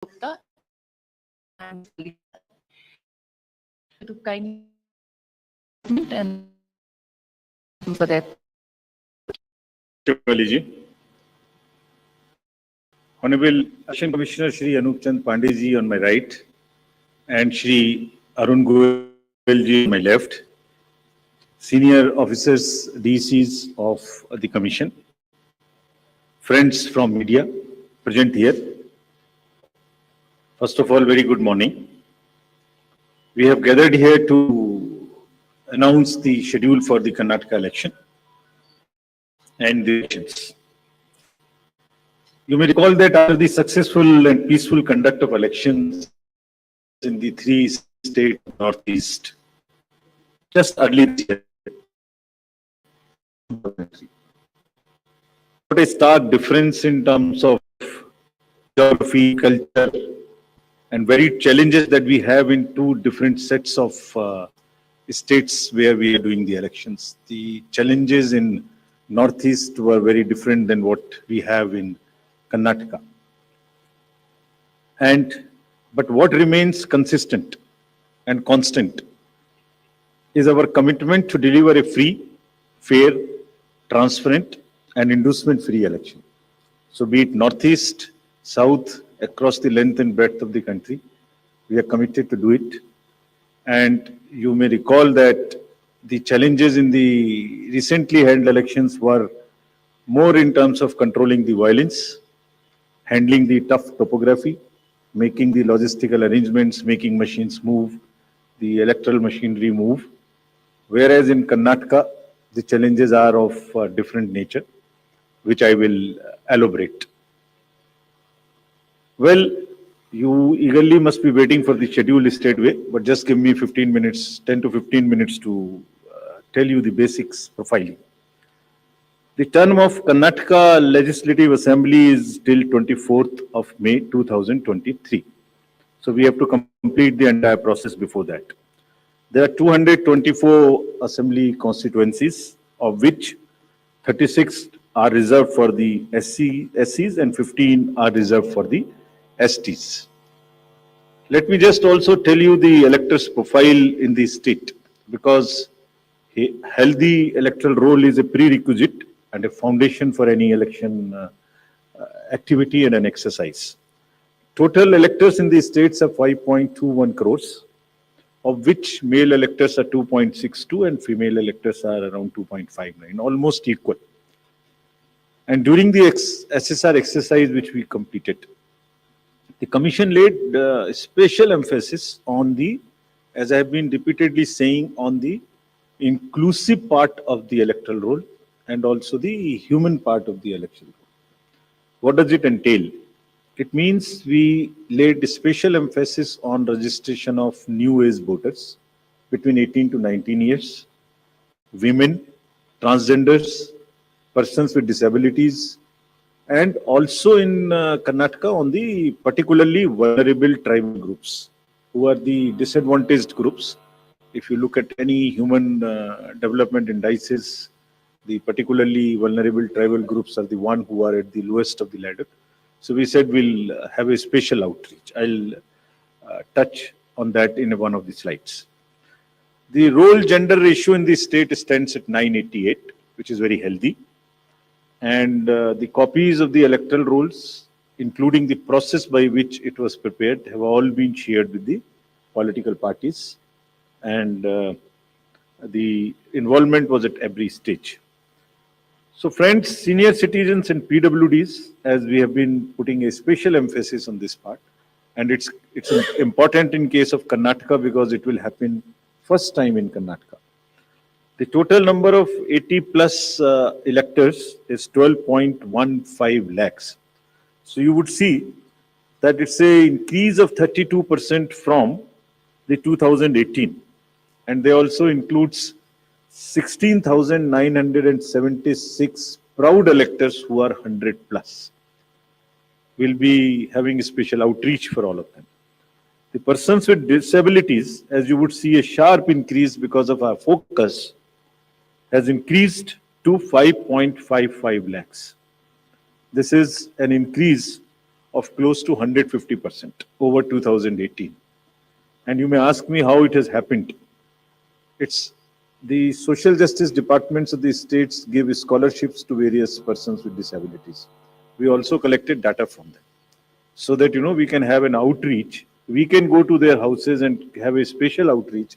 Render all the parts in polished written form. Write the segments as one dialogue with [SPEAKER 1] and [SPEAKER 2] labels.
[SPEAKER 1] Gupta and to kind and for that.
[SPEAKER 2] Honorable Election Commissioner Shri Anup Chand Pandey ji on my right and Shri Arun Goel ji on my left, senior officers, DCs of the Commission, friends from media present here. First of all, very good morning. We have gathered here to announce the schedule for the Karnataka election and the elections. You may recall that after the successful and peaceful conduct of elections in the three states of Northeast, just early this year, what a stark difference in terms of geography, culture, and varied challenges that we have in two different sets of states where we are doing the elections. The challenges in Northeast were very different than what we have in Karnataka. But what remains consistent and constant is our commitment to deliver a free, fair, transparent, and inducement-free election. So be it Northeast, South, across the length and breadth of the country, we are committed to do it. And you may recall that the challenges in the recently held elections were more in terms of controlling the violence, handling the tough topography, making the logistical arrangements, making machines move, the electoral machinery move. Whereas in Karnataka, the challenges are of different nature, which I will elaborate. Well, you eagerly must be waiting for the schedule straightway, but just give me 15 minutes, 10 to 15 minutes to tell you the basics profiling. The term of Karnataka Legislative Assembly is till 24th of May 2023. So we have to complete the entire process before that. There are 224 assembly constituencies, of which 36 are reserved for the SCs and 15 are reserved for the STs. Let me just also tell you the electors' profile in the state, because a healthy electoral roll is a prerequisite and a foundation for any election activity and an exercise. Total electors in the states are 5.21 crores, of which male electors are 2.62 and female electors are around 2.59, almost equal. And during the SSR exercise which we completed, the Commission laid special emphasis on the, as I have been repeatedly saying, on the inclusive part of the electoral roll and also the human part of the electoral roll. What does it entail? It means we laid special emphasis on registration of new age voters between 18 to 19 years, women, transgenders, persons with disabilities, and also in Karnataka on the particularly vulnerable tribal groups, who are the disadvantaged groups. If you look at any human development indices, the particularly vulnerable tribal groups are the one who are at the lowest of the ladder. So we said we'll have a special outreach. I'll touch on that in one of the slides. The role gender ratio in the state stands at 988, which is very healthy. And the copies of the electoral rolls, including the process by which it was prepared, have all been shared with the political parties. And the involvement was at every stage. So friends, senior citizens and PWDs, as we have been putting a special emphasis on this part, and it's important in case of Karnataka because it will happen first time in Karnataka. The total number of 80 plus electors is 12.15 lakhs. So you would see that it's an increase of 32% from the 2018. And they also includes 16,976 proud electors who are 100 plus. We'll be having a special outreach for all of them. The persons with disabilities, as you would see, a sharp increase because of our focus, has increased to 5.55 lakhs. This is an increase of close to 150% over 2018. And you may ask me how it has happened. It's the social justice departments of the states give scholarships to various persons with disabilities. We also collected data from them so that, we can have an outreach. We can go to their houses and have a special outreach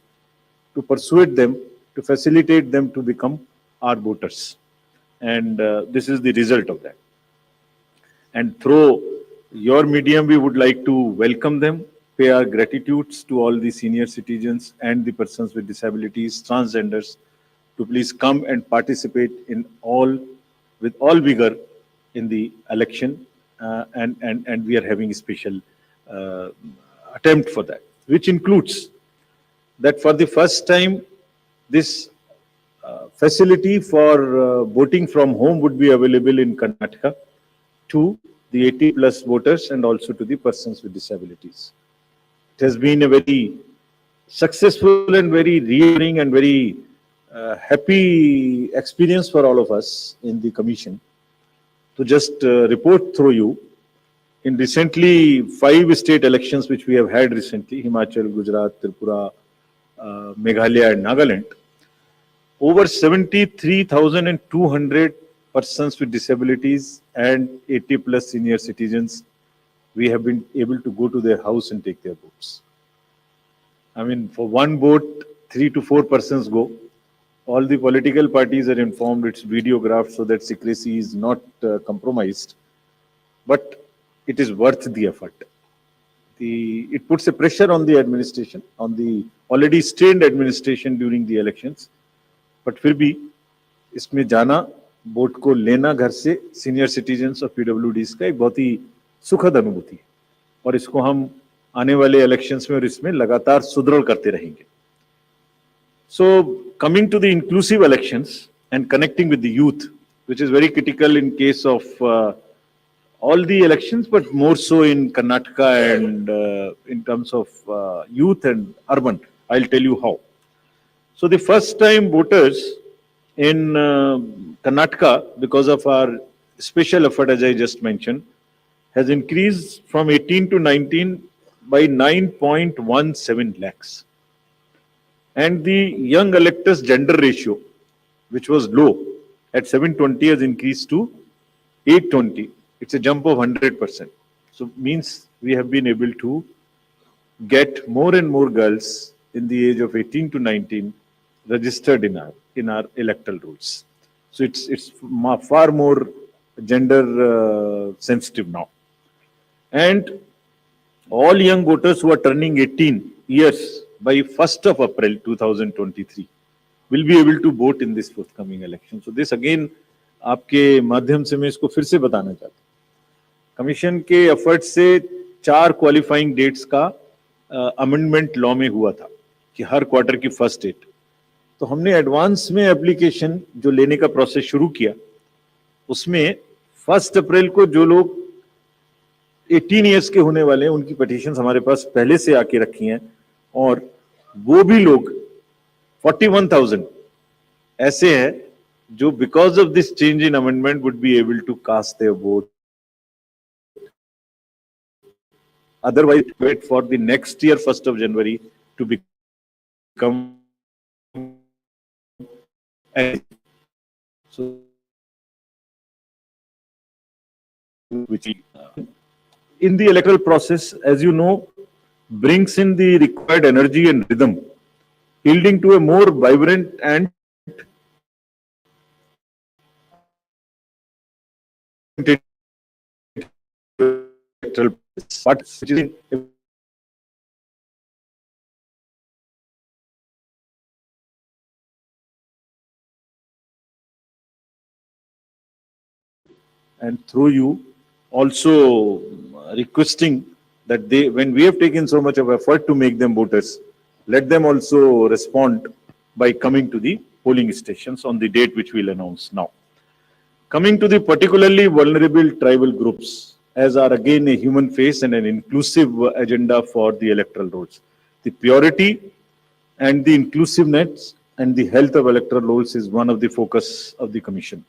[SPEAKER 2] to persuade them, to facilitate them to become our voters. And this is the result of that. And through your medium, we would like to welcome them, pay our gratitudes to all the senior citizens and the persons with disabilities, transgenders, to please come and participate with all vigor in the election. And we are having a special attempt for that, which includes that for the first time, this facility for voting from home would be available in Karnataka to the 80 plus voters and also to the persons with disabilities. It has been a very successful and very reassuring and very happy experience for all of us in the commission. To just report through you, in recently 5 state elections which we have had recently, Himachal, Gujarat, Tripura, Meghalaya and Nagaland, over 73,200 persons with disabilities and 80 plus senior citizens, we have been able to go to their house and take their votes. I mean, for one vote, 3 to 4 persons go. All the political parties are informed, it's videographed so that secrecy is not compromised. But it is worth the effort. It puts a pressure on the administration, on the already strained administration during the elections. But फिर भी इसमें जाना, vote को लेना घर से senior citizens और पीडब्ल्यूडीज का एक बहुत ही सुखद अनुभूति है और इसको हम आने वाले इलेक्शंस में और इसमें लगातार सुदृढ़ करते रहेंगे. So coming to the inclusive elections and connecting with the youth, which is very critical in case of all the elections, but more so in Karnataka and in terms of youth and urban. I'll tell you how. So the first time voters in Karnataka, because of our special effort, as I just mentioned, has increased from 18 to 19 by 9.17 lakhs. And the young electors gender ratio, which was low at 720, has increased to 820. It's a jump of 100%. So means we have been able to get more and more girls in the age of 18 to 19 registered in our electoral rolls. So it's far more gender sensitive now. And all young voters who are turning 18 years by 1st of April 2023 will be able to vote in this forthcoming election. So this again आपके माध्यम से मैं इसको फिर से बताना चाहता हूँ. कमीशन के एफर्ट से 4 क्वालिफाइंग डेट्स का अमेंडमेंट लॉ में हुआ था कि हर क्वार्टर की फर्स्ट डेट. तो हमने एडवांस में एप्लीकेशन जो लेने का प्रोसेस शुरू किया, उसमें 1 अप्रैल को जो लोग 18 इयर्स के होने वाले हैं उनकी पिटीशंस हमारे पास पहले से आके रखी हैं और वो भी लोग 41,000 ऐसे हैं जो because of this change in amendment would be able to cast their vote. Otherwise, wait for the next year, 1st of January, to become. So, which in the electoral process, as you know, brings in the required energy and rhythm, yielding to a more vibrant and electoral process, which is and through you also requesting that they, when we have taken so much of effort to make them voters, let them also respond by coming to the polling stations on the date which we'll announce now. Coming to the particularly vulnerable tribal groups, as are again a human face and an inclusive agenda for the electoral rolls. The purity and the inclusiveness and the health of electoral rolls is one of the focus of the commission,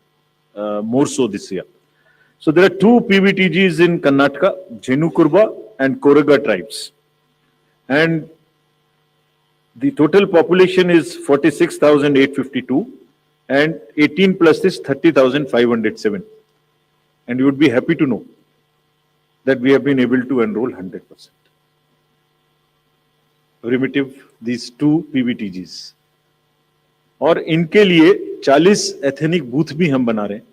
[SPEAKER 2] more so this year. So there are two PVTGs in Karnataka, Jenu-Kurba and Koraga tribes. And the total population is 46,852 and 18 plus is 30,507. And you would be happy to know that we have been able to enroll 100%. Primitive, these two PVTGs. और इनके लिए 40 ethnic booth भी हम बना रहे हैं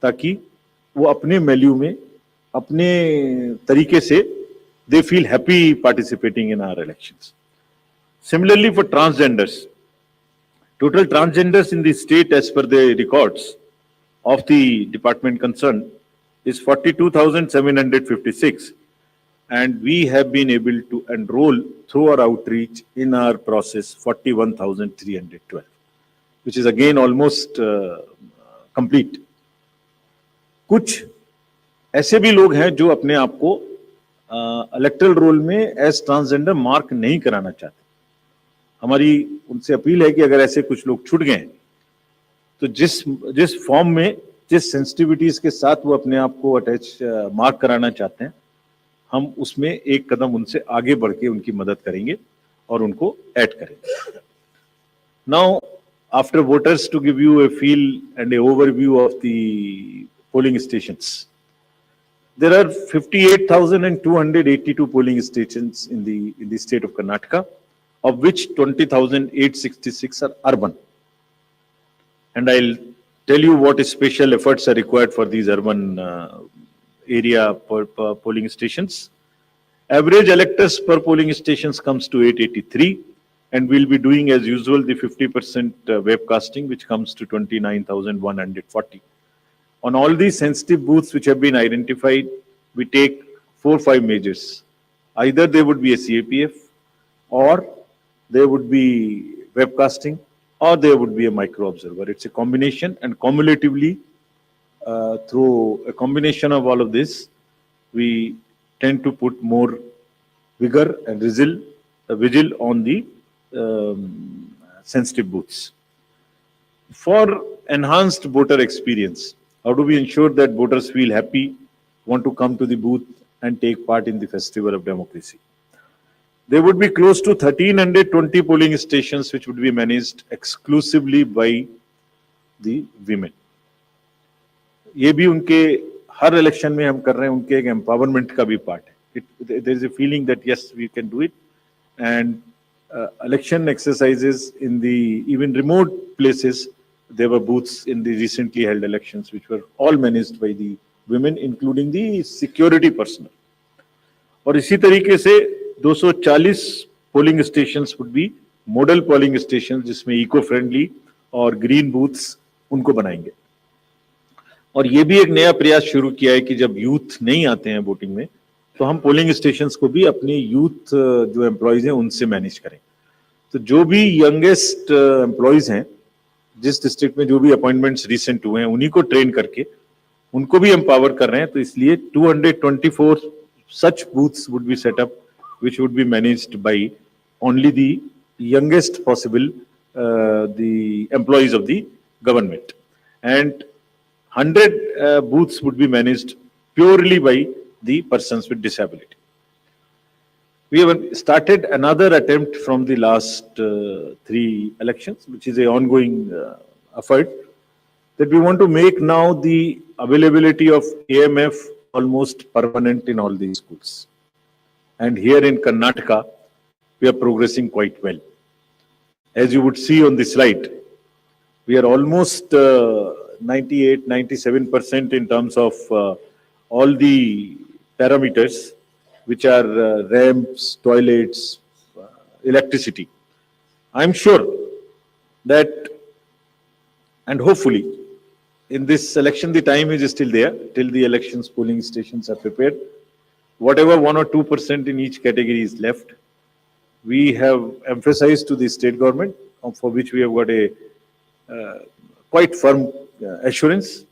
[SPEAKER 2] ताकि वो अपने वैल्यू में अपने तरीके से they feel happy participating in our elections. Similarly, for transgenders, total transgenders in the state as per the records of the department concerned is 42,756, and we have been able to enroll through our outreach in our process 41,312, which is again almost complete. कुछ ऐसे भी लोग हैं जो अपने आप को electoral role में एज ट्रांसजेंडर मार्क नहीं कराना चाहते. हमारी उनसे अपील है कि अगर ऐसे कुछ लोग छूट गए हैं तो जिस फॉर्म में जिस सेंसिटिविटीज के साथ वो अपने आप को अटैच मार्क कराना चाहते हैं, हम उसमें एक कदम उनसे आगे बढ़ के उनकी मदद करेंगे और उनको ऐड करेंगे. Now after voters, to give you a feel and a overview of the polling stations. There are 58,282 polling stations in the state of Karnataka, of which 20,866 are urban. And I'll tell you what special efforts are required for these urban area polling stations. Average electors per polling stations comes to 883, and we'll be doing as usual the 50% webcasting, which comes to 29,140. On all these sensitive booths which have been identified, we take 4-5 measures. Either there would be a CAPF, or there would be webcasting, or there would be a micro observer. It's a combination, and cumulatively, through a combination of all of this, we tend to put more vigor and vigil on the sensitive booths. For enhanced voter experience, how do we ensure that voters feel happy, want to come to the booth and take part in the festival of democracy? There would be close to 1,320 polling stations which would be managed exclusively by the women. ये भी उनके हर election में हम कर रहे हैं, उनके एक एम्पावरमेंट का भी पार्ट है. There is a feeling that yes, we can do it, and election exercises in the even remote places. There were booths in the recently held elections which were all managed by the women, including the security personnel. और इसी तरीके से 240 polling stations would be model polling station, जिसमें eco friendly और green booths उनको बनाएंगे. और ये भी एक नया प्रयास शुरू किया है कि जब यूथ नहीं आते हैं वोटिंग में, तो हम पोलिंग स्टेशंस को भी अपनी यूथ जो एम्प्लॉयज हैं उनसे मैनेज करें. तो जो भी यंगेस्ट एम्प्लॉयज हैं, जिस डिस्ट्रिक्ट में जो भी अपॉइंटमेंट्स रिसेंट हुए हैं, उन्हीं को ट्रेन करके उनको भी एम्पावर कर रहे हैं. तो इसलिए 224 such booths would be set up, which would be managed by only the youngest possible the employees of the government, and 100 booths would be managed purely by the persons with disability. We have started another attempt from the last 3 elections, which is an ongoing effort, that we want to make now the availability of AMF almost permanent in all these schools. And here in Karnataka, we are progressing quite well. As you would see on the slide, we are almost 98-97% in terms of all the parameters, which are ramps, toilets, electricity. I'm sure that, and hopefully, in this election, the time is still there till the elections polling stations are prepared. Whatever 1 or 2% in each category is left, we have emphasized to the state government, for which we have got a quite firm assurance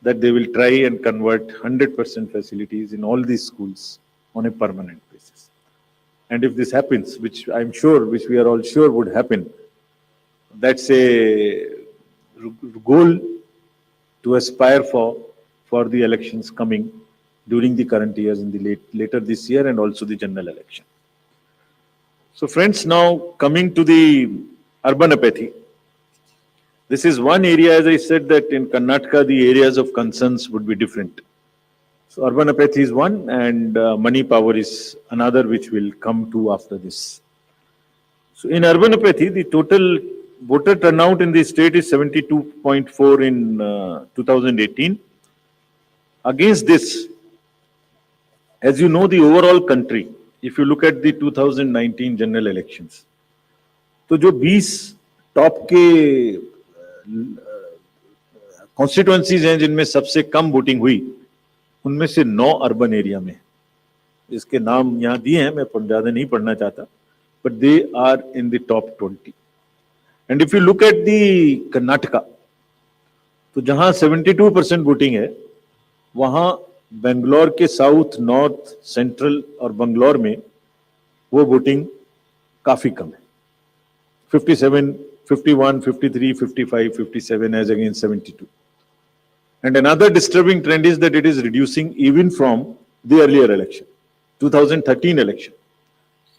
[SPEAKER 2] that they will try and convert 100% facilities in all these schools on a permanent basis. And if this happens, which I'm sure, which we are all sure would happen, that's a goal to aspire for for the elections coming during the current years in the later this year and also the general election. So friends, now coming to the urban apathy. This is one area, as I said, that in Karnataka, the areas of concerns would be different. So urban apathy is one, and money power is another, which will come to after this. So in urban apathy, the total voter turnout in the state is 72.4 in 2018. Against this, as you know, the overall country, if you look at the 2019 general elections, तो जो 20 top के constituencies हैं जिनमें सबसे कम voting हुई, उनमें से 9 urban area में, इसके नाम यहाँ दिए हैं, मैं ज्यादा नहीं पढ़ना चाहता, but they are in the top 20. And if you look at the Karnataka, तो जहां 72% वोटिंग है, वहां बेंगलोर के साउथ, नॉर्थ, सेंट्रल और बंगलोर में वो वोटिंग काफी कम है. 57, 51, 53, 55, 57 as against 72. And another disturbing trend is that it is reducing even from the earlier election, 2013 election.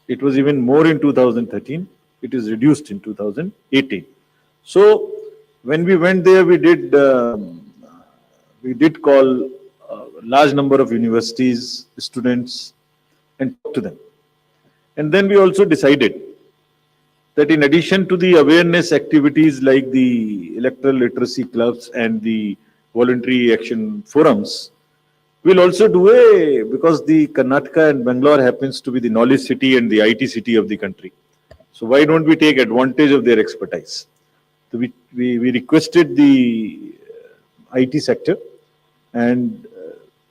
[SPEAKER 2] It was even more in 2013. It is reduced in 2018. So when we went there, we did call a large number of universities, students, and talk to them. And then we also decided that in addition to the awareness activities like the electoral literacy clubs and the voluntary action forums, we'll also do because the Karnataka and Bangalore happens to be the knowledge city and the IT city of the country. So why don't we take advantage of their expertise? So we requested the IT sector, and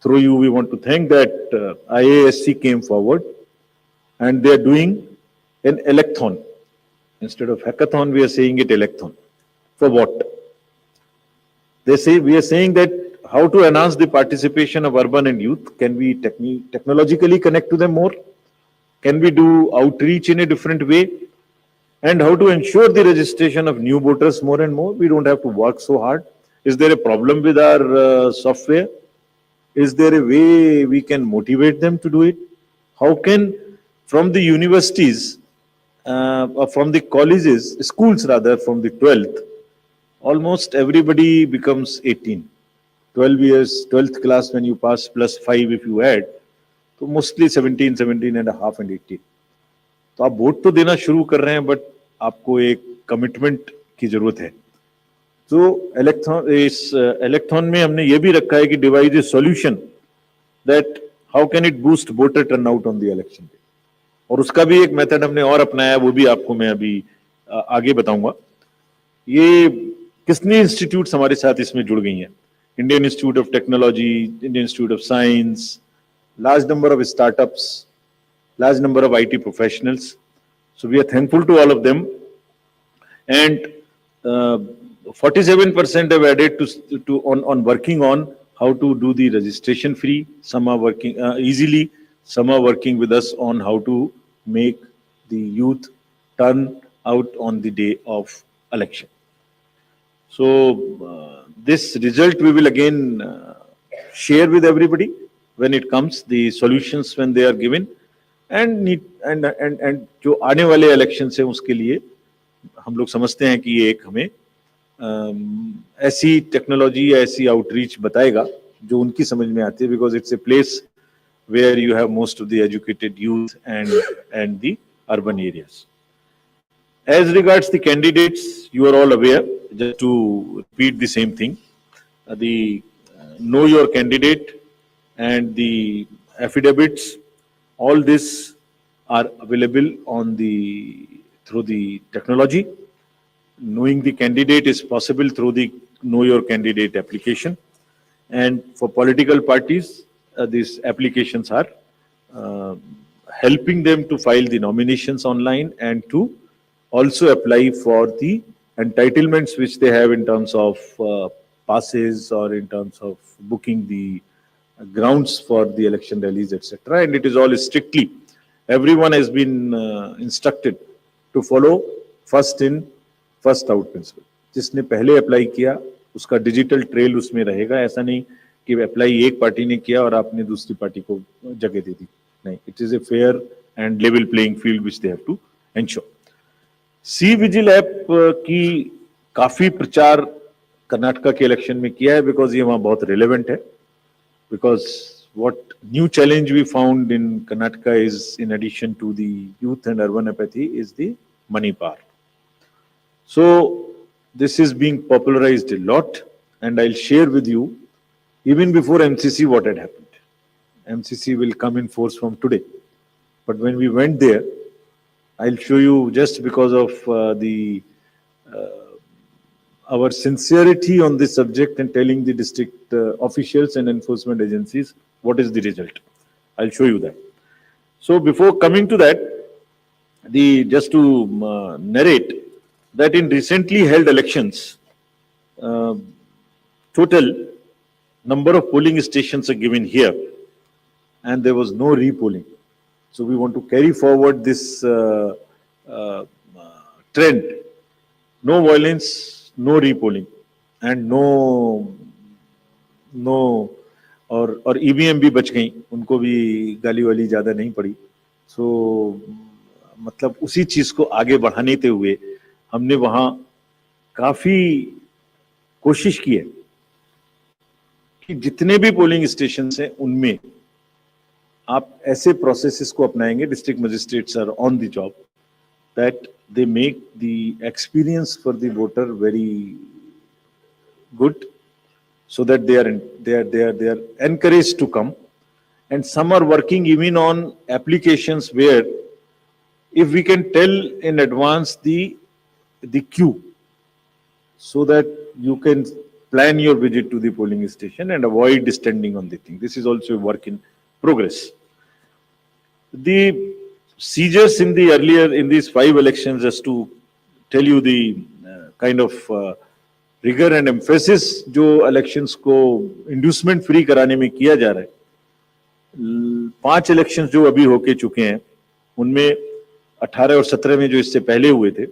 [SPEAKER 2] through you we want to thank that IASC came forward, and they are doing an electhon. Instead of hackathon, we are saying it electhon. For what? They say, we are saying that how to enhance the participation of urban and youth. Can we technologically connect to them more? Can we do outreach in a different way? And how to ensure the registration of new voters more and more? We don't have to work so hard. Is there a problem with our software? Is there a way we can motivate them to do it? How can, from the universities, from the colleges, schools rather, from the 12th, almost everybody becomes 18. 12 years, 12th class when you pass plus 5 if you add, so mostly 17, 17 and a half and 18. तो आप vote तो देना शुरू कर रहे हैं, but आपको एक कमिटमेंट की जरूरत है. तो इलेक्ट्रॉन में हमने ये भी रखा है कि device A solution that how can it boost voter turnout on the election day. और उसका भी एक मेथड हमने और अपनाया, वो भी आपको मैं अभी आगे बताऊंगा. ये कितनी इंस्टीट्यूट्स हमारे साथ इसमें जुड़ गई हैं. Indian institute of technology, Indian institute of science, large number of startups, large number of IT professionals. So we are thankful to all of them. And 47% have added on working on how to do the registration free. Some are working easily. Some are working with us on how to make the youth turn out on the day of election. So this result we will again share with everybody when it comes, the solutions when they are given, and जो आने वाले election से उसके लिए हम लोग समझते हैं कि ये एक हमें ऐसी टेक्नोलॉजी या ऐसी आउटरीच बताएगा जो उनकी समझ में आती है, because it's a place where you have most of the educated youth and the urban areas. As regards the candidates, you are all aware, just to repeat the same thing, the know your candidate and the affidavits, all this are available on through the technology. Knowing the candidate is possible through the Know Your Candidate application. And for political parties, these applications are helping them to file the nominations online and to also apply for the entitlements which they have in terms of passes or in terms of booking the grounds for the election rallies, etc. And it is all strictly, everyone has been instructed to follow first in first out principle. जिसने पहले apply किया उसका digital trail उसमें रहेगा. ऐसा नहीं कि apply एक पार्टी ने किया और आपने दूसरी पार्टी को जगह दे दी. नहीं, it is a fair and level playing field which they have to ensure. C vigil app की काफी प्रचार कर्नाटका के इलेक्शन में किया है, बिकॉज ये वहां बहुत रिलेवेंट है. Because what new challenge we found in Karnataka is, in addition to the youth and urban apathy, is the money power. So this is being popularized a lot, and I'll share with you even before MCC what had happened. MCC will come in force from today, but when we went there, I'll show you, just because of our sincerity on this subject and telling the district officials and enforcement agencies what is the result. I'll show you that. So before coming to that, just to narrate that in recently held elections, total number of polling stations are given here, and there was no repolling. So we want to carry forward this trend. No violence, no repolling, and no और EVM भी बच गई, उनको भी गाली वाली ज्यादा नहीं पड़ी. सो मतलब उसी चीज को आगे बढ़ाने ते हुए हमने वहां काफी कोशिश की है कि जितने भी पोलिंग स्टेशन हैं उनमें आप ऐसे प्रोसेसेस को अपनाएंगे, district magistrates are on the job, that they make the experience for the voter very good, so that they are encouraged to come. And some are working even on applications where if we can tell in advance the queue, so that you can plan your visit to the polling station and avoid standing on the thing. This is also a work in progress. The seizures in these 5 elections, just to tell you the kind of rigour and emphasis जो elections को inducement free कराने में किया जा रहा है. 5 elections जो अभी होके चुके हैं उनमें 18 और 17 में जो इससे पहले हुए थे,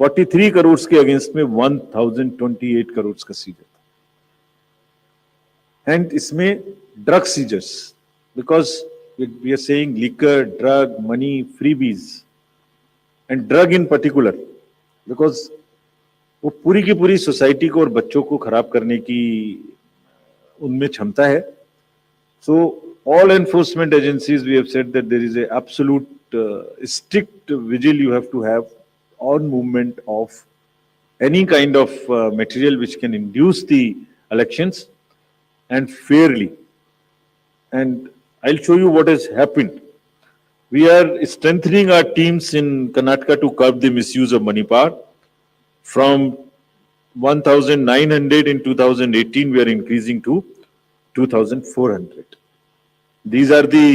[SPEAKER 2] 43 करोड़ के अगेंस्ट में 1028 करोड़ का सीजर था. एंड इसमें drug seizures, because we are saying liquor, drug, money, freebies and drug in particular, because वो पूरी की पूरी सोसाइटी को और बच्चों को खराब करने की उनमें क्षमता है. So all enforcement agencies we have said that there is a absolute strict vigil you have to have on movement of any kind of material which can induce the elections and fairly. And I will show you what has happened. We are strengthening our teams in Karnataka to curb the misuse of money power. From 1,900 in 2018, we are increasing to 2,400. These are the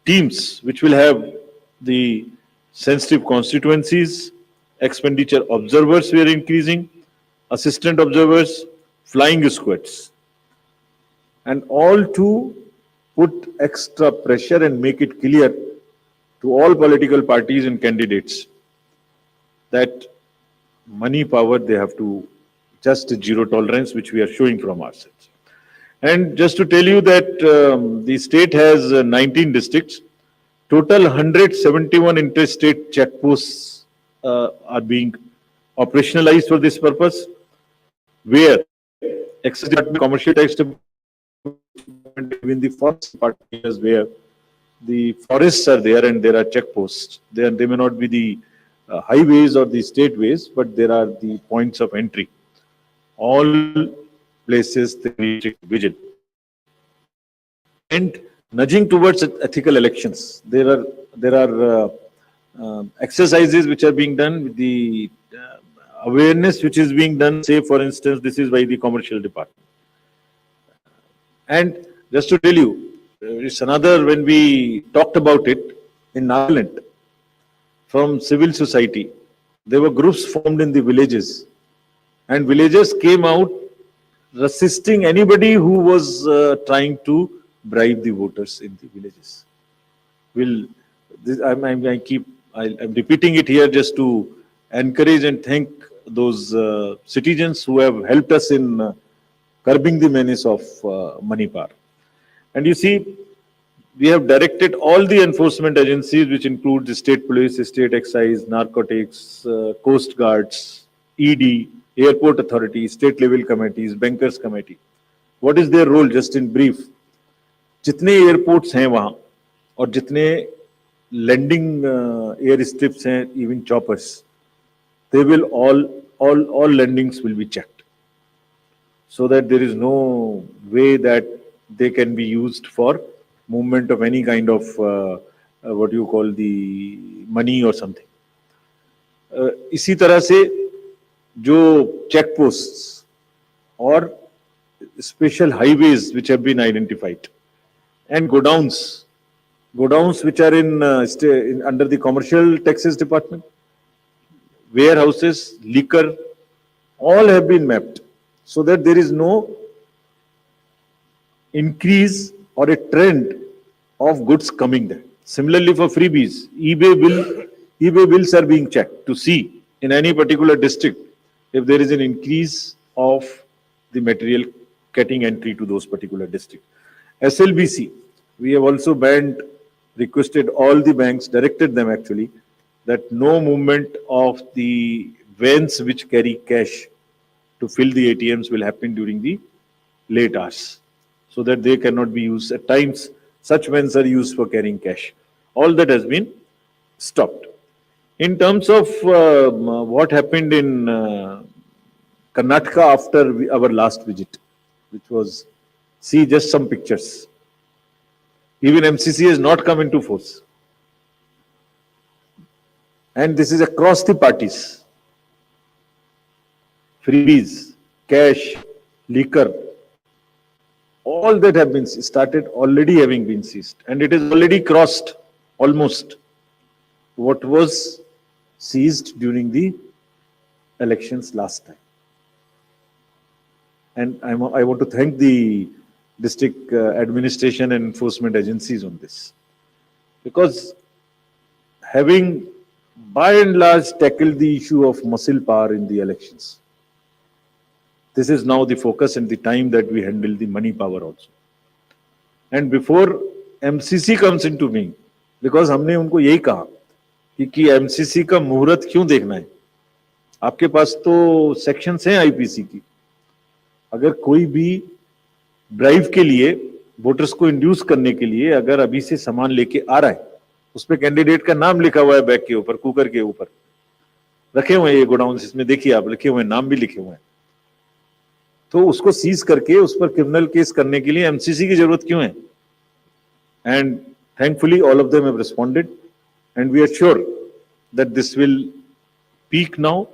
[SPEAKER 2] teams which will have the sensitive constituencies, expenditure observers we are increasing, assistant observers, flying squads, and all to put extra pressure and make it clear to all political parties and candidates that money power, they have to just zero tolerance, which we are showing from ourselves. And just to tell you that the state has 19 districts. Total 171 interstate checkposts are being operationalized for this purpose, where excise department, commercial tax department, even the forest department is where the forests are there and there are checkposts. They may not be the highways or the state ways, but there are the points of entry. All places they need vigil. And nudging towards ethical elections. There are exercises which are being done with the awareness which is being done. Say, for instance, this is by the commercial department. And just to tell you, it's another, when we talked about it in Nagaland, from civil society, there were groups formed in the villages, and villagers came out resisting anybody who was trying to bribe the voters in the villages. I'm repeating it here just to encourage and thank those citizens who have helped us in curbing the menace of money power. And you see, we have directed all the enforcement agencies, which include the state police, state excise, narcotics, coast guards, ED, airport authorities, state level committees, bankers committee. What is their role? Just in brief, जितने airports हैं वहां और जितने landing air strips हैं, even choppers, they will all landings will be checked, so that there is no way that they can be used for movement of any kind of what you call the money or something. इसी तरह से जो check posts और special highways which have been identified, and godowns which are in under the commercial taxes department, warehouses, liquor, all have been mapped, so that there is no increase or a trend of goods coming there. Similarly, for freebies, eBay bills are being checked to see in any particular district if there is an increase of the material getting entry to those particular districts. SLBC, we have also requested all the banks, directed them actually, that no movement of the vans which carry cash to fill the ATMs will happen during the late hours, so that they cannot be used. At times, such vans are used for carrying cash. All that has been stopped. In terms of what happened in Karnataka after our last visit, which was, see just some pictures. Even MCC has not come into force. And this is across the parties. Freebies, cash, liquor, all that have been started already having been seized. And it has already crossed almost what was seized during the elections last time. And I want to thank the district administration and enforcement agencies on this, because having by and large tackled the issue of muscle power in the elections, this is now the focus and the time that we handle the money power also. And before MCC comes into being, because हमने उनको यही कहा कि MCC का मुहूर्त क्यों देखना है, आपके पास तो सेक्शंस हैं आईपीसी की. अगर कोई भी ड्राइव के लिए वोटर्स को इंड्यूस करने के लिए अगर अभी से सामान लेके आ रहा है, उस पे कैंडिडेट का नाम लिखा हुआ है बैग के ऊपर, कुकर के ऊपर रखे हुए हैं ये गोडाउन, इसमें देखिए आप लिखे हुए हैं, नाम भी लिखे हुए हैं, तो उसको सीज करके उस पर क्रिमिनल केस करने के लिए एमसीसी की जरूरत क्यों है? And thankfully all of them have responded and we are sure that this will peak now.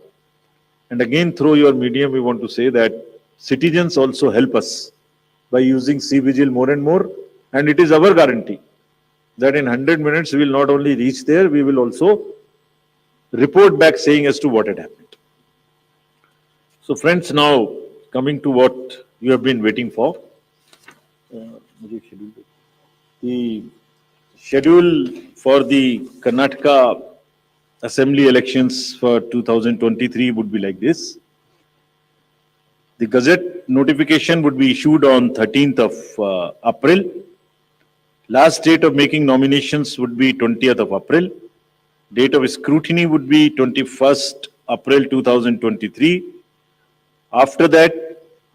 [SPEAKER 2] And again through your medium we want to say that citizens also help us by using C-Vigil more and more, and it is our guarantee that in 100 minutes we will not only reach there, we will also report back saying as to what had happened. So friends, now coming to what you have been waiting for. The schedule for the Karnataka Assembly elections for 2023 would be like this. The Gazette notification would be issued on 13th of April. Last date of making nominations would be 20th of April. Date of scrutiny would be 21st April 2023. After that,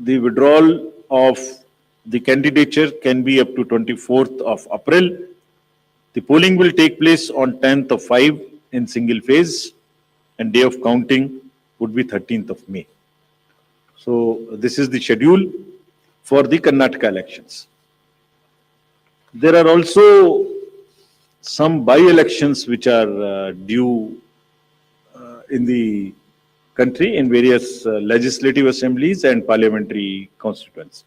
[SPEAKER 2] the withdrawal of the candidature can be up to 24th of April. The polling will take place on 10th of 5 in single phase, and day of counting would be 13th of May. So this is the schedule for the Karnataka elections. There are also some by-elections which are due in the country in various legislative assemblies and parliamentary constituencies.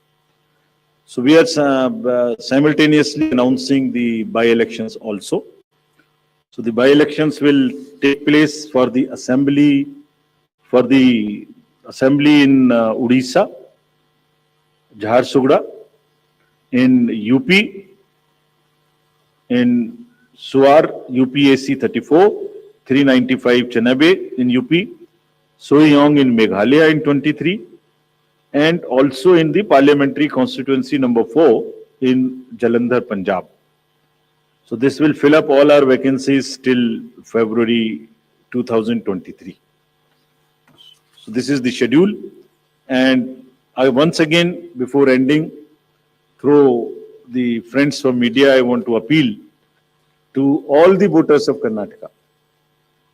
[SPEAKER 2] So we are simultaneously announcing the by-elections also. So the by-elections will take place for the assembly in Odisha, Jharsuguda, in UP, in Suar, UPAC 34, 395 Chenabe in UP, Soyong in Meghalaya in 23, and also in the parliamentary constituency number 4 in Jalandhar, Punjab. So this will fill up all our vacancies till February 2023. So this is the schedule, and I once again, before ending, through the friends from media, I want to appeal to all the voters of Karnataka,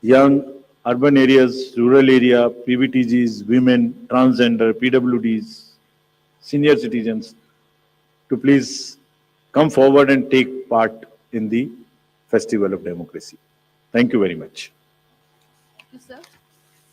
[SPEAKER 2] young, urban areas, rural area, PVTGs, women, transgender, PWDs, senior citizens, to please come forward and take part in the Festival of Democracy. Thank you very much.
[SPEAKER 1] Thank you, sir.